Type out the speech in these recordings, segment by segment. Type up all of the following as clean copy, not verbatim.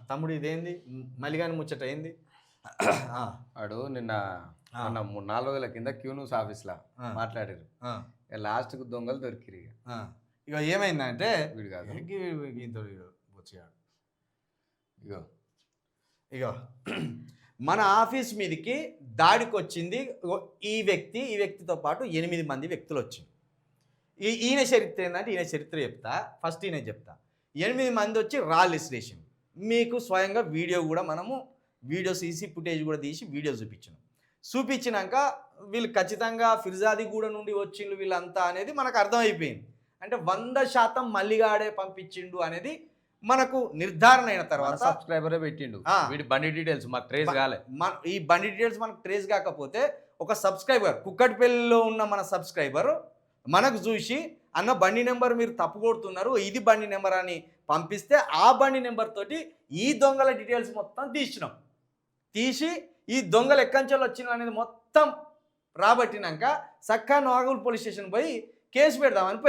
తమ్ముడు ఇదేంది మల్లిగాని ముచ్చట ఏంది? వాడు నిన్న 4 రోజుల కింద క్యూ న్యూస్ ఆఫీస్లో మాట్లాడారు. లాస్ట్కు దొంగలు దొరికిరు. ఇక ఏమైందంటే వీడు కాదు ఇగో ఇగో మన ఆఫీస్ మీదకి దాడికి వచ్చింది ఈ వ్యక్తితో పాటు 8 మంది వ్యక్తులు వచ్చింది. ఈయన చరిత్ర ఏంటంటే ఈయన చరిత్ర చెప్తా. ఫస్ట్ ఈయన చెప్తా. 8 మంది వచ్చి రాళ్ళు విసిరేసింది. మీకు స్వయంగా వీడియో కూడా మనము సీసీ ఫుటేజ్ కూడా తీసి వీడియో చూపించినాక వీళ్ళు ఖచ్చితంగా ఫిర్జాదిగూడ నుండి వచ్చిండు వీళ్ళంతా అనేది మనకు అర్థమైపోయింది. అంటే 100% మల్లిగాడే పంపించిండు అనేది మనకు నిర్ధారణ అయిన తర్వాత సబ్స్క్రైబరే పెట్టిండు. వీడి బండి డీటెయిల్స్ మాకు ట్రేస్ కాలే. ఈ బండి డీటెయిల్స్ మనకు ట్రేస్ కాకపోతే ఒక సబ్స్క్రైబర్ కుక్కటిపల్లిలో ఉన్న మన సబ్స్క్రైబర్ మనకు చూసి అన్న బండి నెంబర్ మీరు తప్పు కొడుతున్నారు, ఇది బండి నెంబర్ అని పంపిస్తే ఆ బండి నెంబర్ తోటి ఈ దొంగల డీటెయిల్స్ మొత్తం తీసి ఈ దొంగలు ఎక్కంచెలు వచ్చిన అనేది మొత్తం రాబట్టినాక సక్కా నాగూల్ పోలీస్ స్టేషన్ పోయి కేసు పెడదామని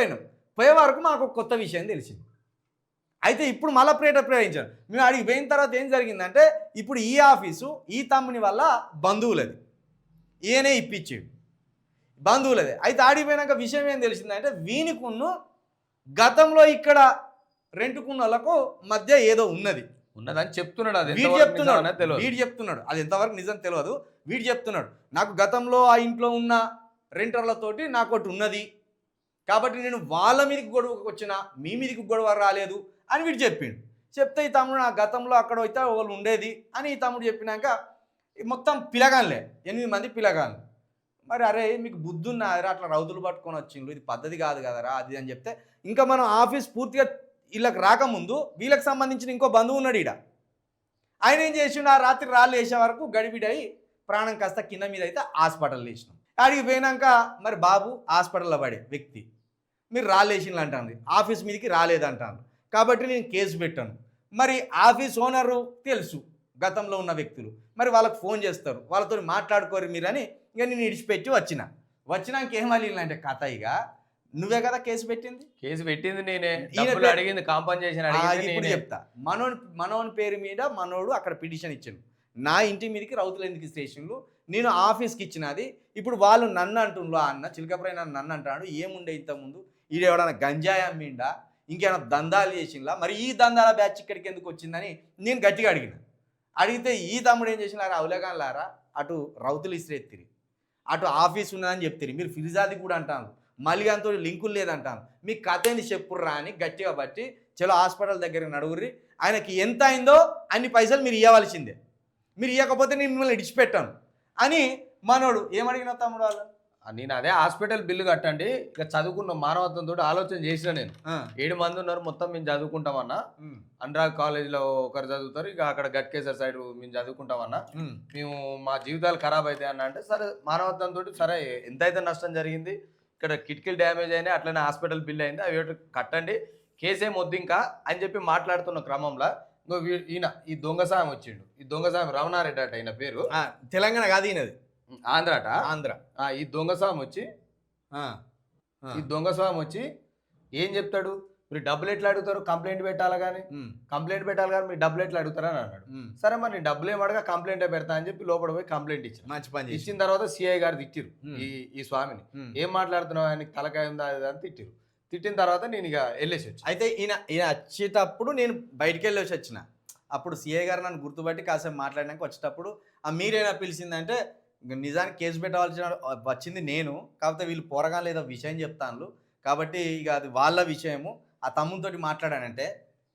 పోయే వరకు మాకు కొత్త విషయం తెలిసింది. అయితే ఇప్పుడు మళ్ళీ ప్రయోగించాను. మేము అడిగి పోయిన తర్వాత ఏం జరిగిందంటే ఇప్పుడు ఈ ఆఫీసు ఈ తమ్ముని వల్ల బంధువులది, ఈయనే ఇప్పించాడు బంధువులదే. అయితే ఆడిపోయినాక విషయం ఏం తెలిసిందంటే వీనికున్ను గతంలో ఇక్కడ రెంటుకున్న వాళ్ళకు మధ్య ఏదో ఉన్నదని చెప్తున్నాడు. అది వీడు చెప్తున్నాడు. అది ఎంతవరకు నిజం తెలియదు. వీడు చెప్తున్నాడు నాకు గతంలో ఆ ఇంట్లో ఉన్న రెంటర్లతోటి నాకు ఒకటి ఉన్నది కాబట్టి నేను వాళ్ళ మీదకి గొడవకు వచ్చిన మీ మీదకి గొడవ రాలేదు అని వీడు చెప్తే ఈ తమ్ముడు నా గతంలో అక్కడ అయితే వాళ్ళు ఉండేది అని ఈ తమ్ముడు చెప్పినాక మొత్తం పిలగాన్లే 8 మంది పిలగాన్లు. మరి అరే మీకు బుద్ధి ఉన్నారా అట్లా రౌతులు పట్టుకొని వచ్చిండ్రు, ఇది పద్ధతి కాదు కదరా అది అని చెప్తే ఇంకా మనం ఆఫీస్ పూర్తిగా వీళ్ళకి రాకముందు వీళ్ళకి సంబంధించిన ఇంకో బంధువు ఉన్నాడు ఈడ. ఆయన ఏం చేసిండు, ఆ రాత్రి రాళ్ళు వేసే వరకు గడిబిడయి ప్రాణం కాస్త కింద మీద అయితే హాస్పిటల్ వేసినాం. ఆడికి పోయినాక మరి బాబు హాస్పిటల్లో పడే వ్యక్తి మీరు రాళ్ళు వేసిండ్రు అంటాను, ఆఫీస్ మీదకి రాలేదంటాను కాబట్టి నేను కేసు పెట్టాను. మరి ఆఫీస్ ఓనరు తెలుసు గతంలో ఉన్న వ్యక్తులు, మరి వాళ్ళకి ఫోన్ చేస్తారు, వాళ్ళతో మాట్లాడుకోరు మీరని ఇక నేను ఇడిచిపెట్టి వచ్చినాక ఏమలిందంటే కథ ఇక నువ్వే కదా కేసు పెట్టింది నేనే, అడిగింది కాంపన్సేషన్ ఇప్పుడు చెప్తా. మనోని పేరు మీద మనోడు అక్కడ పిటిషన్ ఇచ్చాను, నా ఇంటి మీదకి రౌతులు ఎందుకు స్టేషన్లు నేను ఆఫీస్కి ఇచ్చినది. ఇప్పుడు వాళ్ళు నన్ను అంటుండ్రు, అన్న చిలకప్రాయ నన్ను అంటాడు ఏముండే ఇంతకుముందు ఈడ ఎవడన్నా గంజాయి అమ్మిండా ఇంకేమైనా దందాలు చేసిందా, మరి ఈ దందాల బ్యాచ్ ఇక్కడికి ఎందుకు వచ్చిందని నేను గట్టిగా అడిగితే ఈ తమ్ముడు ఏం చేసినారా అవులేగాన్లారా అటు రౌతులు ఇసిరెత్తిరి అటు ఆఫీస్ ఉన్నదని చెప్తారు, మీరు ఫిర్జాది కూడా అంటాను మల్లిగాంతో లింకులు లేదంటాను, మీ కథ ఏంది చెప్పుర్రా అని గట్టిగా బట్టి చలో హాస్పిటల్ దగ్గరికి నడుగుర్రి, ఆయనకి ఎంత అయిందో అన్ని పైసలు మీరు ఇవ్వవలసిందే, మీరు ఇవ్వకపోతే నేను మిమ్మల్ని ఇడిచిపెట్టాను అని మనోడు ఏమడిగిన తమ్ముడు వాళ్ళు నేను అదే హాస్పిటల్ బిల్లు కట్టండి ఇక చదువుకున్న మానవత్వంతో ఆలోచన చేసిన నేను 7 మంది ఉన్నారు మొత్తం మేము చదువుకుంటామన్నా, అనురాగ్ కాలేజీలో ఒకరు చదువుతారు ఇక అక్కడ గట్కేసర్ సైడ్ మేము చదువుకుంటామన్నా, మేము మా జీవితాలు ఖరాబ్ అవుతాయి అన్న అంటే సరే మానవత్వంతో సరే ఎంతైతే నష్టం జరిగింది ఇక్కడ కిటికీలు డ్యామేజ్ అయినాయి అట్లనే హాస్పిటల్ బిల్ అయింది అవి కట్టండి కేసేం వద్దు ఇంకా అని చెప్పి మాట్లాడుతున్న క్రమంలో ఇంకో ఈయన ఈ దొంగసాయం వచ్చిండు. ఈ దొంగసాయం రమణారెడ్డి అట ఈయన పేరు, తెలంగాణ కాదు ఈయనది ఆంధ్ర. ఈ దొంగస్వామి వచ్చి ఏం చెప్తాడు, మీరు డబ్బులు ఎట్లా అడుగుతారు కంప్లైంట్ పెట్టాలి కానీ మీరు డబ్బులు ఎట్లా అడుగుతారని అన్నాడు. సరే మరి నేను డబ్బులు ఏం అడగా కంప్లైంట్ పెడతా అని చెప్పి లోపల పోయి కంప్లైంట్ ఇచ్చిన తర్వాత సిఐ గారు తిట్టిరు ఈ స్వామిని, ఏం మాట్లాడుతున్నావు ఆయనకి తలకాయ ఉందా అని తిట్టిన తర్వాత నేను ఇక వెళ్ళేసి వచ్చి అయితే ఈయన వచ్చేటప్పుడు నేను బయటికి వెళ్ళేసి వచ్చిన అప్పుడు సిఐ గారు నన్ను గుర్తుపట్టి కాసేపు మాట్లాడినాక వచ్చేటప్పుడు మీరేనా పిలిచిందంటే నిజానికి కేసు పెట్టవలసిన వచ్చింది నేను, కాకపోతే వీళ్ళు పోరగా లేదో విషయం చెప్తాను కాబట్టి ఇక అది వాళ్ళ విషయము. ఆ తమ్ముతో మాట్లాడానంటే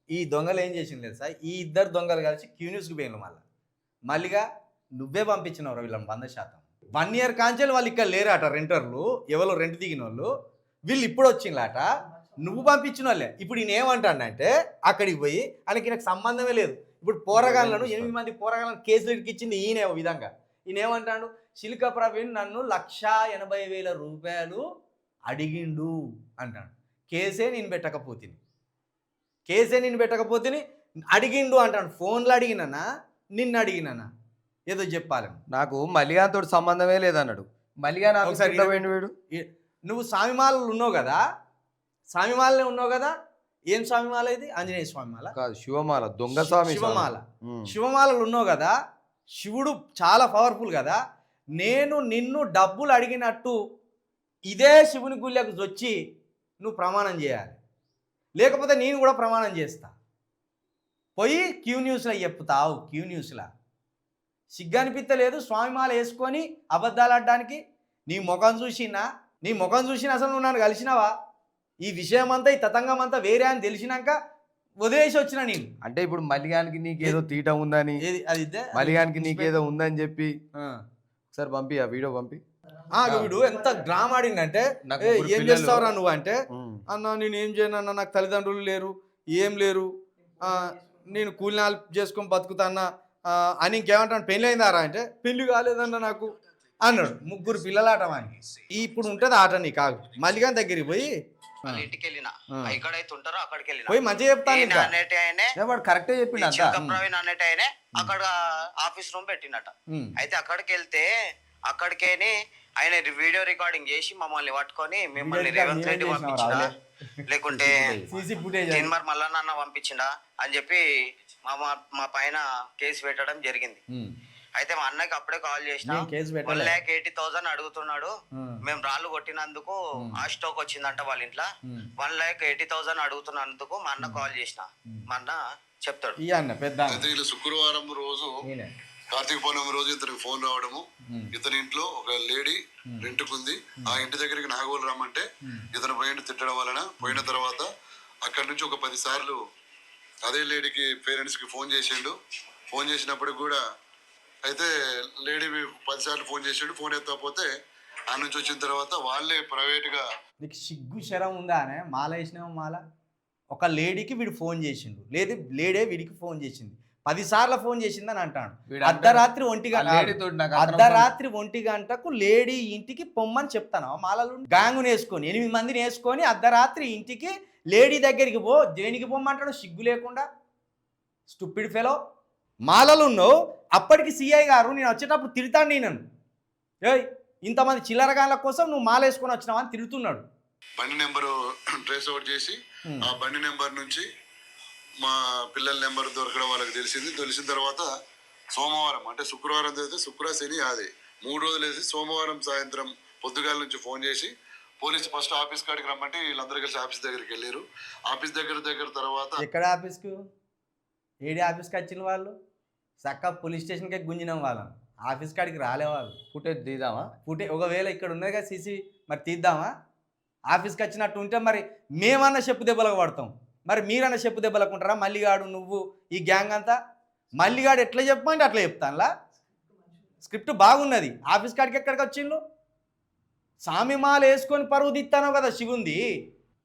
ఈ దొంగలు ఏం చేసింది లేదు సార్, ఈ 2 దొంగలు కలిసి క్యూ న్యూస్కి పోయినారు. మళ్ళీగా నువ్వే పంపించినవరు వీళ్ళని 100%. 1 ఇయర్ కాంచెలు వాళ్ళు ఇక్కడ లేరాట రెంటర్లు, ఎవరో రెంట్ దిగిన వాళ్ళు వీళ్ళు ఇప్పుడు వచ్చిందట, నువ్వు పంపించిన వాళ్ళే. ఇప్పుడు ఈయన ఏమంటాడంటే అక్కడికి పోయి ఆయనకి నాకు సంబంధమే లేదు, ఇప్పుడు పోరగాళ్ళను 8 మంది పోరగాళ్ళను కేసులు ఇచ్చింది ఈయన విధంగా. ఈయన ఏమంటాడు, చిలుక ప్రవీణ్ నన్ను 1,80,000 రూపాయలు అడిగిండు అంటాడు, కేసే నేను పెట్టకపోతే అడిగిండు అంటాడు. ఫోన్లో అడిగినానా నిన్ను అడిగినానా ఏదో చెప్పాలని, నాకు మల్లిగాంతో సంబంధమే లేదన్నాడు. మల్లిగా నువ్వు స్వామిమాలలో ఉన్నావు కదా ఏం స్వామి మాల ఇది? ఆంజనేయ స్వామి మాల కాదు, శివమాల, దొంగ స్వామి శివమాల. శివమాలలు ఉన్నావు కదా, శివుడు చాలా పవర్ఫుల్ కదా. నేను నిన్ను డబ్బులు అడిగినట్టు ఇదే శివుని గుళ్ళకు వచ్చి నువ్వు ప్రమాణం చేయాలి, లేకపోతే నేను కూడా ప్రమాణం చేస్తా. పోయి క్యూ న్యూస్లో చెప్తావు. క్యూ న్యూస్లో సిగ్గు అనిపించలేదు స్వామిమాల వేసుకొని అబద్ధాలు ఆడడానికి? నీ ముఖం చూసినా అసలు నువ్వు నన్ను కలిసినావా? ఈ విషయం అంతా, ఈ తతంగం అంతా వేరే అని తెలిసినాక వదిలేసి వచ్చిన నేను. అంటే ఇప్పుడు మల్లిగానికి నీకేదో తీట ఉందని, మల్లిగానికి నీకేదో ఉందని చెప్పి ఒకసారి పంపి, ఆ వీడియో పంపి. వీడు ఎంత డ్రామా ఆడిందంటే, ఏం చేస్తావురా నువ్వు అంటే, అన్న నేను ఏం చేయను అన్న, నాకు తల్లిదండ్రులు లేరు, ఏం లేరు, నేను కూలినాలు చేసుకొని బతుకుతాన్నా అని. ఇంకేమంటాను, పెళ్ళి అయిందారా అంటే, పెళ్లి కాలేదన్న నాకు అన్నాడు. 3 పిల్లల ఆట అని. ఇప్పుడు ఉంటుంది ఆట నీ కాదు. మల్లిగా దగ్గరికి పోయి ఇంటికి వెళ్ళిన ఎక్కడైతే ఉంటారో అక్కడికి వెళ్ళిన పోయి మంచిగా చెప్తాను. కరెక్టే చెప్పిండు. ప్రవీణ్ అన్నట్టు ఆయనే అక్కడ ఆఫీస్ రూమ్ పెట్టినట. అయితే అక్కడికి వెళ్తే అక్కడికేని ఆయన వీడియో రికార్డింగ్ చేసి మమ్మల్ని పట్టుకొని, మిమ్మల్ని రేవంత్ రెడ్డి పంపించినా లేకుంటే తిన్మర్ మల్లన్న పంపించిండా అని చెప్పి మా పైన కేసు పెట్టడం జరిగింది. అయితే మా అన్నకి అప్పుడే కాల్ చేసిన, 1,80,000 అడుగుతున్నాడు, మేము రాళ్ళు కొట్టినందుకు ఆ స్టోక్ వచ్చిందంట వాళ్ళ ఇంట్లో, 1,80,000 అడుగుతున్నందుకు మా అన్న కాల్ చేసిన. మా అన్న చెప్తాడు. శుక్రవారం రోజు, కార్తీక పౌర్ణమి రోజు ఇతనికి ఫోన్ రావడము, ఇతని ఇంట్లో ఒక లేడీ రెంట్కుంది, ఆ ఇంటి దగ్గరికి నాగోలు రమ్మంటే ఇతను పోయిండు తిట్టడం వలన. పోయిన తర్వాత అక్కడి నుంచి ఒక 10 సార్లు అదే లేడీకి పేరెంట్స్ కి ఫోన్ చేసిండు. ఫోన్ చేసినప్పటికి కూడా అయితే లేడీ 10 సార్లు ఫోన్ చేసిండు. ఫోన్ ఎత్తకపోతే ఆ నుంచి వచ్చిన తర్వాత వాళ్ళే ప్రైవేట్గా. నీకు సిగ్గు శరం ఉందా అనే? మాల వేసినావు మాల. ఒక లేడీకి వీడు ఫోన్ చేసిండు, లేదు లేడే వీడికి ఫోన్ చేసింది, 10 సార్లు ఫోన్ చేసిందని అంటాడు. అర్ధరాత్రి 1 గంటకు లేడీ ఇంటికి పొమ్మని చెప్తాను. మాలలు గ్యాంగుని వేసుకొని 8 మందిని వేసుకొని అర్ధరాత్రి ఇంటికి లేడీ దగ్గరికి పో, దేనికి పొమ్మంటాడు సిగ్గు లేకుండా? Stupid fellow. మాలలు ఉన్నావు. అప్పటికి సిఐ గారు నేను వచ్చేటప్పుడు తిడతాను నేను, ఇంతమంది చిల్లరగాళ్ళ కోసం నువ్వు మాల వేసుకొని వచ్చినావు అని తిడుతున్నాడు. బండి నెంబరు ట్రేస్ అవుట్ చేసి ఆ బండి నెంబర్ నుంచి మా పిల్లల నెంబర్ దొరకడం వాళ్ళకి తెలిసిన తర్వాత సోమవారం, అంటే శుక్రవారం అయితే శని అదే 3 రోజులు వేసి సోమవారం సాయంత్రం పొద్దుగాల నుంచి ఫోన్ చేసి పోలీసు ఫస్ట్ ఆఫీస్ కాడికి రమ్మంటే వీళ్ళందరూ కలిసి ఆఫీస్ దగ్గరికి వెళ్ళారు. ఆఫీస్ దగ్గర తర్వాత ఎక్కడ ఆఫీస్కు, ఏడి ఆఫీస్కి వచ్చిన వాళ్ళు చక్క పోలీస్ స్టేషన్కే గుంజినాం వాళ్ళం. ఆఫీస్ కాడికి రాలే వాళ్ళు. ఫుటేజ్ తీద్దామా? ఒకవేళ ఇక్కడ ఉన్నది కదా సీసీ, మరి తీద్దామా? ఆఫీస్కి వచ్చినట్టు ఉంటే మరి మేమన్నా చెప్పు దెబ్బలకు పడతాం, మరి మీరన్నా చెప్పు దెబ్బలకు ఉంటారా? మల్లిగాడు నువ్వు ఈ గ్యాంగ్ అంతా, మల్లిగాడు ఎట్లా చెప్పమంటే అట్లా చెప్తానులా. స్క్రిప్ట్ బాగున్నది. ఆఫీస్ కాడికి ఎక్కడికి వచ్చిండు? సామి మాల వేసుకొని పరువు తీస్తానో కదా శివుంది.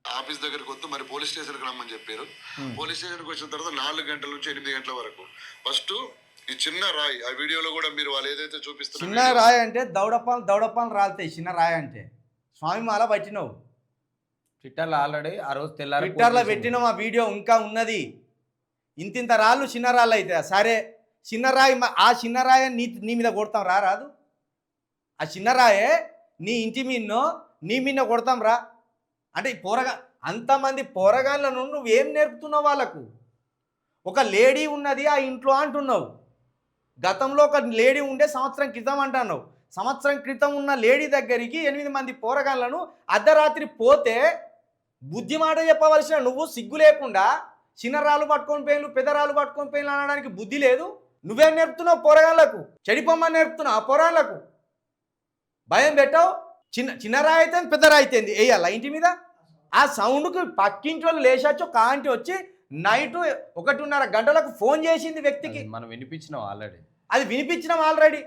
ఆఫీస్ దగ్గరకు వద్దు, మరి పోలీస్ స్టేషన్కి రమ్మని చెప్పారు. పోలీస్ స్టేషన్కి వచ్చిన తర్వాత 4 గంటల నుంచి 8 గంటల వరకు ఫస్ట్ ఈ చిన్న రాయి, ఆ వీడియోలో కూడా మీరు వాళ్ళు ఏదైతే చూపిస్తున్నారు, చిన్న రాయి అంటే దౌడపాలు రాలుతాయి. చిన్న రాయి అంటే స్వామి మాల పట్టినావు. ట్విట్టర్లో ఆల్రెడీ ఆ రోజు ట్విట్టర్లో పెట్టినావు. ఆ వీడియో ఇంకా ఉన్నది. ఇంతింత రాళ్ళు చిన్న రాళ్ళు అయితే సరే, చిన్న రాయి, ఆ చిన్న రాయి నీ మీద కొడతాం రాదు? ఆ చిన్న రాయే నీ ఇంటి మీన్నో నీ మీద కొడతాం రా అంటే అంతమంది పోరగాళ్ళను నువ్వేం నేర్పుతున్నావు వాళ్ళకు? ఒక లేడీ ఉన్నది ఆ ఇంట్లో అంటున్నావు. గతంలో ఒక లేడీ ఉండే సంవత్సరం క్రితం అంటున్నావు. సంవత్సరం క్రితం ఉన్న లేడీ దగ్గరికి 8 మంది పోరగాళ్ళను అర్ధరాత్రి పోతే బుద్ధి మాట చెప్పవలసిన నువ్వు సిగ్గు లేకుండా చిన్నరాళ్ళు పట్టుకొని పోయిన్లు, పెద్దరాళ్ళు పట్టుకొని పోయిన్లు అనడానికి బుద్ధి లేదు. నువ్వేం నేర్పుతున్నావు పోరగాళ్ళకు? చెడిపోమ్మని నేర్పుతున్నావు ఆ పోరగాళ్ళకు. భయం పెట్టావు. చిన్న రాయి అయితే పెద్ద రాయి అయితే వేయాలా ఇంటి మీద? ఆ సౌండ్కి పక్కింటి వాళ్ళు లేచొచ్చు, కాంటి వచ్చి నైట్ 1:30 గంటలకు ఫోన్ చేసింది వ్యక్తికి. మనం వినిపించినాం ఆల్రెడీ. అది వినిపించినాం ఆల్రెడీ.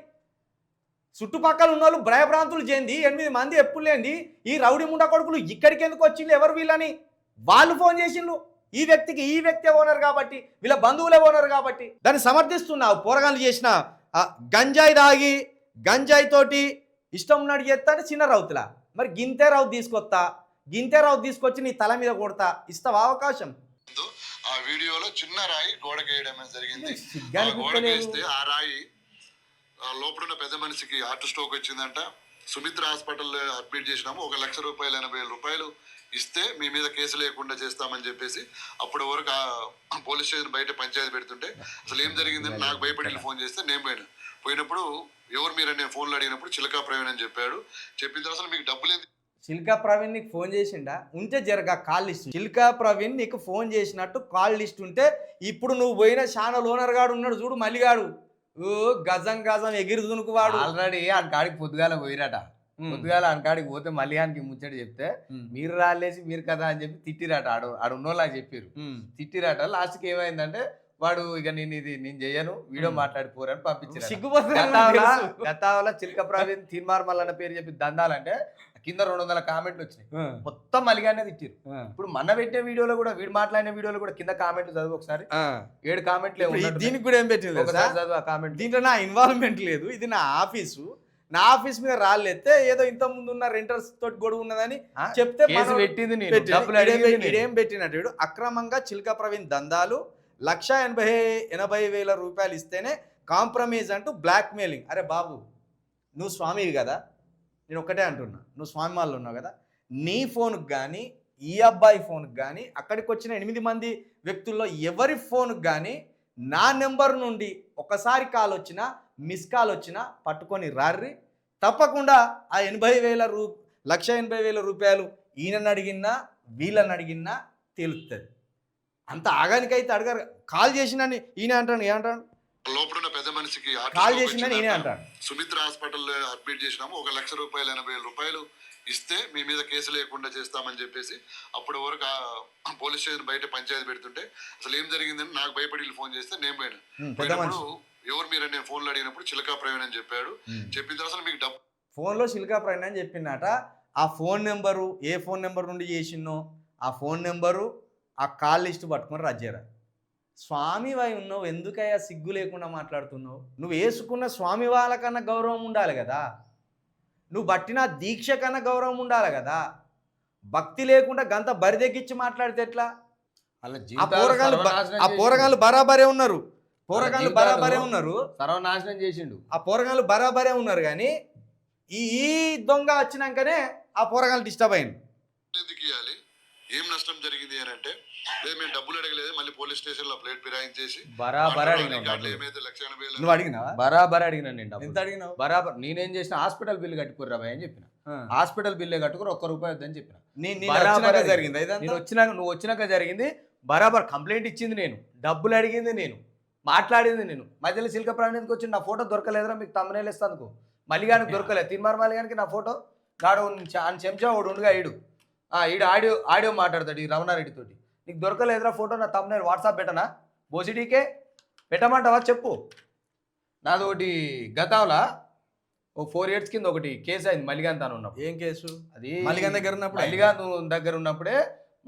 చుట్టుపక్కల ఉన్న వాళ్ళు భయభ్రాంతులు చెంది 8 మంది ఎప్పుడు లేంది ఈ రౌడీ ముండా కొడుకులు ఇక్కడికి ఎందుకు వచ్చిండ్రు, ఎవరు వీళ్ళని వాళ్ళు ఫోన్ చేసిండ్రు. ఈ వ్యక్తి ఓనర్ కాబట్టి, వీళ్ళ బంధువులే ఓనర్ కాబట్టి దాన్ని సమర్థిస్తున్నావు. పోరగాళ్ళు చేసిన గంజాయి దాగి గంజాయి తోటి ఇష్టం ఉన్నాడు చేస్తాను చిన్న రౌతులా. మరి గింతే రౌతు తీసుకొచ్చి నీ తల మీద కొడతా, ఇస్తావా అవకాశం? ఆ వీడియోలో చిన్న రాయి గోడకేయడం జరిగింది. గోడకేస్తే ఆ రాయి లోపల ఉన్న పెద్ద మనిషికి హార్ట్ స్ట్రోక్ వచ్చిందంట. సుమిత్ర హాస్పిటల్ అడ్మిట్ చేసినాము. 1,00,080,000 రూపాయలు ఇస్తే మీ మీద కేసు లేకుండా చేస్తామని చెప్పేసి అప్పటి వరకు ఆ పోలీస్ స్టేషన్ బయట పంచాయతీ పెడుతుంటే అసలు ఏం జరిగిందని నాకు భయపడి ఫోన్ చేస్తే నేను పోయినప్పుడు ఎవరు మీరు నేను ఫోన్లో అడిగినప్పుడు చిలకా ప్రవీణ్ అని చెప్పాడు. చెప్పిన తర్వాత అసలు మీకు డబ్బులు ఏంది చిల్కా ప్రవీణ్ నీకు ఫోన్ చేసిండా? ఉంటే జరగా కాల్ లిస్ట్. చిల్కా ప్రవీణ్ నీకు ఫోన్ చేసినట్టు కాల్ లిస్ట్ ఉంటే ఇప్పుడు నువ్వు పోయిన ఛానల్ ఓనర్ గాడు ఉన్నాడు చూడు, మల్లిగాడు, ఓ గజం గజం ఎగిరి దునుకు వాడు. ఆల్రెడీ ఆనకాడికి పొద్దుగాల పోయిరట. పొద్దుగాల ఆనకాడికి పోతే మల్లిగానికి ముచ్చట చెప్తే మీరు రాలేసి మీరు కదా అని చెప్పి తిట్టిరట. ఆడు ఉన్నోళ్ళ చెప్పారు, తిట్టిరట. లాస్ట్కి ఏమైందంటే వాడు ఇక నేను చెయ్యను, వీడియో మాట్లాడిపోరని పంపించారు. గతావల చిలక ప్రవీణ్ తీర్మార్ మల్లన్న పేరు చెప్పి దందాలంటే కింద 200 కామెంట్లు వచ్చినాయి. మొత్తం మల్లిగానే తిట్టిరు. ఇప్పుడు మన పెట్టే వీడియోలో కూడా, వీడు మాట్లాడిన వీడియోలో కూడా కింద కామెంట్లు చదువు ఒకసారి. 7 కామెంట్లు. దీనికి కూడా ఏం పెట్టింది చదువు ఆ కామెంట్. దీంట్లో నా ఇన్వాల్వ్మెంట్ లేదు, ఇది నా ఆఫీసు. నా ఆఫీస్ మీద రాళ్ళెత్తే ఏదో ఇంత ముందు ఉన్న రెంటర్స్ తోటి గొడవ ఉన్నదని చెప్తే పెట్టింది. ఇదేం పెట్టినట్టు అక్రమంగా చిల్కా ప్రవీణ్ దందాలు 1,80,000 రూపాయలు ఇస్తేనే కాంప్రమైజ్ అంటూ బ్లాక్ మెయిలింగ్. అరే బాబు, నువ్వు స్వామివి కదా, నేను ఒక్కటే అంటున్నా, నువ్వు స్వామి వాళ్ళు ఉన్నావు కదా, నీ ఫోన్కి కానీ ఈ అబ్బాయి ఫోన్కి కానీ అక్కడికి వచ్చిన 8 మంది వ్యక్తుల్లో ఎవరి ఫోన్కి కానీ నా నెంబర్ నుండి ఒకసారి కాల్ వచ్చినా, మిస్ కాల్ వచ్చినా పట్టుకొని రార్రి. తప్పకుండా ఆ 1,80,000 రూపాయలు ఈయనని అడిగినా వీళ్ళని అడిగినా తేలుతుంది. అంత ఆగానికైతే అడగారు. కాల్ చేసినని ఈయన అంటాను, ఏమంటాను, లోపల ఉన్న పెద్ద మనిషికి కాల్ చేసిందని ఈయనే అంటాను. సుమిత్ర హాస్పిటల్లో అడ్మిట్ చేసినాము. 1,00,000 రూపాయలు ఇస్తే మీ మీద కేసు లేకుండా చేస్తామని చెప్పేసి అప్పటి వరకు ఆ పోలీస్ స్టేషన్ బయట పంచాయతీ పెడుతుంటే అసలు ఏం జరిగిందని నాకు భయపడి ఫోన్ చేస్తే నేను పోయినప్పుడు ఎవరు మీరు నేను ఫోన్లో అడిగినప్పుడు చిలకా ప్రవీణ్ అని చెప్పాడు. చెప్పిన తర్వాత అసలు మీకు డబ్బు ఫోన్లో చిలకా ప్రవీణ్ అని చెప్పిందట. ఆ ఫోన్ నెంబరు, ఏ ఫోన్ నెంబర్ నుండి చేసినో ఆ ఫోన్ నెంబరు, ఆ కాల్ లిస్ట్ పట్టుకొని రజ్జేరా. స్వామి వై ఉన్నావు, ఎందుకయ్యా సిగ్గు లేకుండా మాట్లాడుతున్నావు? నువ్వు వేసుకున్న స్వామి వాళ్ళకన్నా గౌరవం ఉండాలి కదా, నువ్వు పట్టిన దీక్ష కన్నా గౌరవం ఉండాలి కదా. భక్తి లేకుండా గంత బరిదెక్కిచ్చి మాట్లాడితే ఎట్లా? ఆ పోరగాళ్ళు బరాబరే ఉన్నారు, పోరగాళ్ళు బరాబరే ఉన్నారు, సర్వనాశనం చేసిండు. ఆ పోరగాళ్ళు బరాబరే ఉన్నారు. కానీ ఈ దొంగ వచ్చినాకనే ఆ పోరగాళ్ళు డిస్టర్బ్ అయింది. ఎందుకు ఇవ్వాలి, ఏం నష్టం జరిగింది అని అంటే, లేదు మేము డబ్బులు అడగలేదు, మళ్ళీ పోలీస్ స్టేషన్ లో ప్లేట్ ఫిరాయించేసి బరాబర్ ఏమైతే 1,80,000 నువ్వు అడిగినావా? బరాబర్ అడిగినా నేను. ఎంత అడిగినావు? బరాబర్ నేనేం చేసిన, హాస్పిటల్ బిల్లు కట్టుకోర్రా భయ్ అని చెప్పిన. హాస్పిటల్ బిల్లే కట్టుకుని ₹1 వద్దని చెప్పిన. జరిగింది, నేను వచ్చినాక, నువ్వు వచ్చినాక జరిగింది. బరాబర్ కంప్లైంట్ ఇచ్చింది నేను, డబ్బులు అడిగింది నేను, మాట్లాడింది నేను. మధ్యలో చిలక ప్రవీణ్ ఎందుకు వచ్చి నా ఫోటో దొరకలేదురా మీకు తమ్మునేలు ఇస్తాను, మల్లిగానికి దొరకలేదు. తిన్మార్ మల్లిగానికి నా ఫోటో గాడు చెంచా వాడు ఉండగా ఈడు ఆడియో మాట్లాడతాడు ఈ రమణారెడ్డి తోటి. నీకు దొరకలేదురా ఫోటో, నా తమ్మునేలు వాట్సాప్ పెట్టనా, బోసిడీకే పెట్టమంటావా చెప్పు. నాది ఒకటి గతంలో 4 years కింద ఒకటి కేసు అయింది మల్లిగాన్ తాను ఉన్నప్పుడు. ఏం కేసు అది? మల్లిగాన్ దగ్గర ఉన్నప్పుడు. మల్లిగాన్ దగ్గర ఉన్నప్పుడే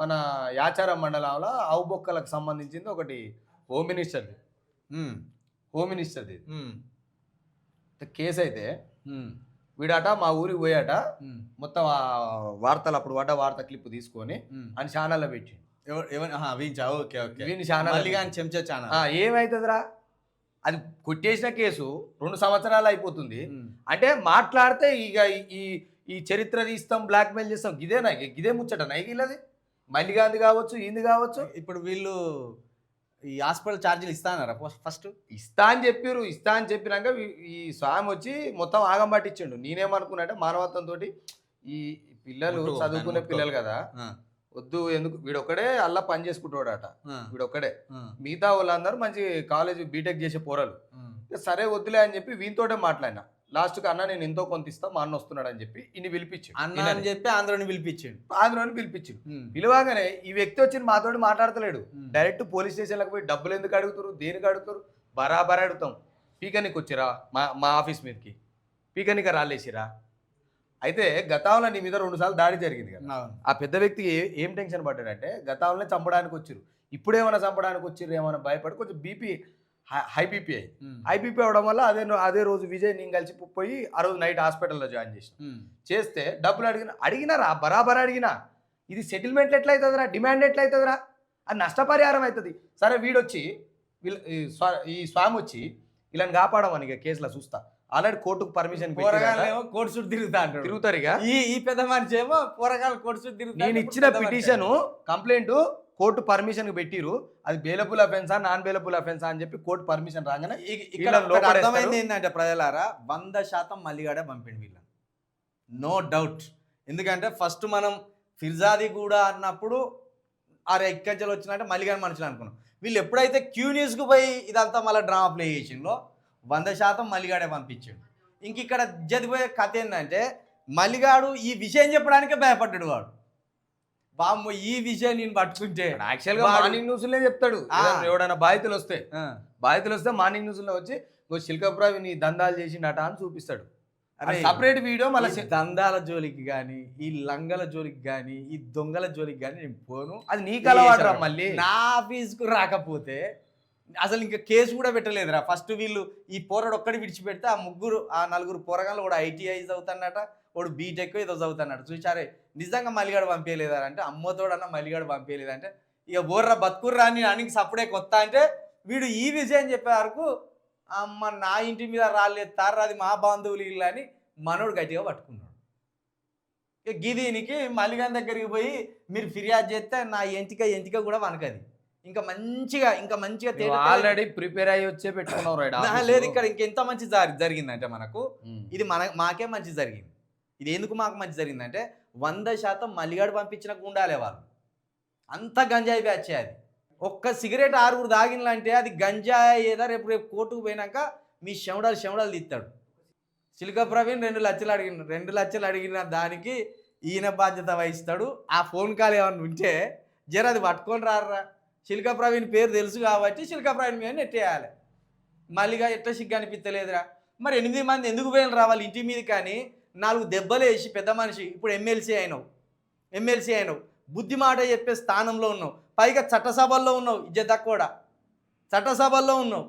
మన యాచారం మండలంలో ఆవు బొక్కలకు సంబంధించింది ఒకటి హోమ్ మినిస్టర్ది కేసు. అయితే వీడాట మా ఊరికి పోయాట, మొత్తం ఆ వార్తలు అప్పుడు పడ్డ వార్త క్లిప్ తీసుకొని అని ఛానల్లో పెట్టి ఏమైతుందిరా, అది కొట్టేసిన కేసు 2 సంవత్సరాలు అయిపోతుంది. అంటే మాట్లాడితే ఇక ఈ చరిత్ర తీస్తాం, బ్లాక్మెయిల్ చేస్తాం, గిదే ముచ్చట నైగిల్లది. మల్లిగాంధీ కావచ్చు, ఈంది కావచ్చు. ఇప్పుడు వీళ్ళు ఈ హాస్పిటల్ ఛార్జీలు ఇస్తానరా? ఫస్ట్ ఇస్తా అని చెప్పారు. ఇస్తా అని చెప్పినాక ఈ స్వామి వచ్చి మొత్తం ఆగం పట్టించిండు. నేనేమనుకున్నాంటే మానవత్వంతో ఈ పిల్లలు చదువుకునే పిల్లలు కదా, వద్దు ఎందుకు, వీడొక్కడే అల్లా పని చేసుకుంటాడట, వీడొక్కడే. మిగతా వాళ్ళందరూ మంచి కాలేజ్ బీటెక్ చేసే పోరాలు. సరే వద్దులే అని చెప్పి వీనితోటే మాట్లాడినా. లాస్ట్కి అన్న నేను ఎంతో కొంత ఇస్తా, మా అన్న వస్తున్నాడు అని చెప్పి ఇన్ని పిలిపించాడు. అన్న అని చెప్పి ఆంధ్రాని పిలిపించాడు. పిలవగానే ఈ వ్యక్తి వచ్చి మాతోటి మాట్లాడతలేడు. డైరెక్ట్ పోలీస్ స్టేషన్లకు పోయి డబ్బులు ఎందుకు అడుగుతారు, దేనికి అడుగుతారు, బరాబర్ అడుగుతాం. పీకనికి వచ్చిరా మా ఆఫీస్ మీదకి, పీకనిక రాలేసిరా. అయితే గతంలో నీ మీద 2 సార్లు దాడి జరిగింది కదా. ఆ పెద్ద వ్యక్తి ఏం టెన్షన్ పడ్డాడంటే, గతంలోనే చంపడానికి వచ్చారు, ఇప్పుడేమైనా చంపడానికి వచ్చారు ఏమైనా భయపడి కొంచెం బీపీ హై బీపీ అవడం వల్ల అదే రోజు విజయ్ నేను కలిసి పోయి ఆ రోజు నైట్ హాస్పిటల్లో జాయిన్ చేస్తే డబ్బులు అడిగినారా, బరాబర్ అడిగినా. ఇది సెటిల్మెంట్ ఎట్లయితుందిరా, డిమాండ్ ఎట్లయితుందిరా, అది నష్టపరిహారం అవుతుంది. సరే వీడొచ్చి ఈ స్వామి వచ్చి వీళ్ళని కాపాడమని ఇక కేసులో చూస్తా, ఆల్రెడీ కోర్టుకు పర్మిషన్ పోరగాళ్ళేమో కోర్టు చుట్టూ తిరుగుతా అంటాడు. తిరుగుతారు ఇక. ఈ పెద్ద మనిషి ఏమో పోరగాళ్ళు కోర్టు చుట్టూ తిరుగుతా. నేను ఇచ్చిన పిటిషన్ కంప్లైంట్ కోర్టు పర్మిషన్ పెట్టిరు, అది బేలబుల్ అఫెన్సా నాన్ బేలబుల్ అఫెన్సా అని చెప్పి కోర్టు పర్మిషన్ రాగానే ఇక్కడ అర్థమైంది ఏంటంటే ప్రజలారా 100% మల్లిగాడే పంపిండు వీళ్ళని, నో డౌట్. ఎందుకంటే ఫస్ట్ మనం ఫిర్జాది కూడా అన్నప్పుడు అరే ఎక్కడికి వచ్చినట్టే మల్లిగాని మనుషులు అనుకున్నాం. వీళ్ళు ఎప్పుడైతే క్యూ న్యూస్కి పోయి ఇదంతా మళ్ళీ డ్రామా ప్లే చేసిందో 100% మల్లిగాడే పంపించాడు. ఇంక ఇక్కడ జరిగిపోయే కథ ఏంటంటే మల్లిగాడు ఈ విషయం చెప్పడానికే భయపడ్డాడు. వాడు బామ్మ ఈ విషయం నేను పట్టుకుంటే యాక్చువల్గా మార్నింగ్ న్యూస్లే చెప్తాడు. ఎవడైనా బాధితులు వస్తే మార్నింగ్ న్యూస్లో వచ్చి శిల్కప్రావి నీ దందాలు చేసిండట అని చూపిస్తాడు. సపరేట్ వీడియో మళ్ళీ దందాల జోలికి కానీ ఈ లంగల జోలికి కానీ ఈ దొంగల జోలికి కానీ నేను పోను. అది నీకు అలవాటు రా. మళ్ళీ నా ఆఫీస్కు రాకపోతే అసలు ఇంకా కేసు కూడా పెట్టలేదురా. ఫస్ట్ వీళ్ళు ఈ పోరాడు ఒక్కడి విడిచిపెడితే ఆ నలుగురు పోరగాళ్ళు కూడా ఐటీఐ చదువుతానట, వాడు బీటెక్ ఏదో చదువుతానట. చూసారే నిజంగా మల్లిగాడు పంపించలేదా అంటే అమ్మతోడన్నా మల్లిగాడు పంపించలేదంటే ఇక బోర్రా బతుకుర్రా అని అనికి సప్పుడే కొత్త అంటే వీడు ఈ విషయం చెప్పే వరకు అమ్మ నా ఇంటి మీద రాలేదు తారు, అది మా బంధువులు ఇల్లు అని మనోడు గట్టిగా పట్టుకున్నాడు. ఇక గిదీనికి మల్లిగాని దగ్గరికి పోయి మీరు ఫిర్యాదు చేస్తే నా ఎంటిక కూడా వనకది. ఇంకా మంచిగా ఆల్రెడీ ప్రిపేర్ అయ్యి వచ్చే పెట్టుకున్నావు లేదు. ఇక్కడ ఇంకెంత మంచి జరిగిందంటే మనకు ఇది మాకే మంచి జరిగింది. ఇది ఎందుకు మాకు మంచి జరిగిందంటే 100% మల్లిగాడు పంపించిన గుండాలే వాళ్ళు. అంత గంజాయి బ్యాచ్ అది. ఒక్క సిగరెట్ 6 తాగినలంటే అది గంజాయి ఏదా రేపు కోర్టుకు పోయినాక మీ శవడాలు తీస్తాడు. సిల్క ప్రవీణ్ 2 లక్షలు అడిగిన దానికి ఈయన బాధ్యత వహిస్తాడు. ఆ ఫోన్ కాల్ ఏమన్నా ఉంటే జర అది పట్టుకొని రారా. సిల్క ప్రవీణ్ పేరు తెలుసు కాబట్టి సిల్క ప్రవీణ్ మీద నెట్టేయాలి. మళ్ళీగా ఎట్లా సిగ్గు అనిపించలేదురా. మరి 8 మంది ఎందుకు పోయిన రావాలి ఇంటి మీద? కానీ 4 దెబ్బలు వేసి పెద్ద మనిషి ఇప్పుడు ఎమ్మెల్సీ అయినావు, బుద్ధి మాట చెప్పే స్థానంలో ఉన్నావు, పైగా చట్టసభల్లో ఉన్నావు, ఇజ్జత్ కూడా చట్టసభల్లో ఉన్నావు.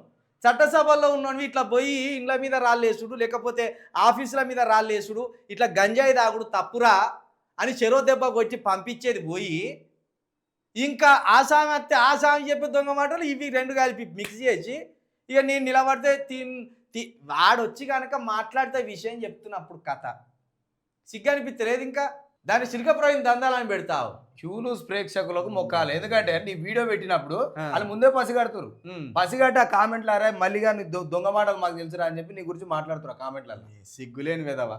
ఇట్లా పోయి ఇండ్ల మీద రాళ్ళేసుడు లేకపోతే ఆఫీసుల మీద రాళ్ళేసుడు ఇట్లా గంజాయి తాగుడు తప్పురా అని చెరో దెబ్బ కొట్టి పంపించేది పోయి ఇంకా ఆసామి చెప్పే దొంగ మాటలు ఇవి 2 కలిపి మిక్స్ చేసి ఇక నేను నిలబడితే వాడొచ్చి కనుక మాట్లాడితే విషయం చెప్తున్నప్పుడు కథ సిగ్గు అనిపించలేదు. ఇంకా దాన్ని సిల్క ప్రవీణ్ దందాలని పెడతావు. క్యూన్యూస్ ప్రేక్షకులకు మొక్కాలి. ఎందుకంటే నీ వీడియో పెట్టినప్పుడు వాళ్ళు ముందే పసిగడుతురు. పసిగట్టి ఆ కామెంట్లు అరే మళ్ళీగా నీ దొంగ మాటలు మాకు తెలుసురా అని చెప్పి నీ గురించి మాట్లాడుతున్నారు కామెంట్లలో. సిగ్గులేని విధవా.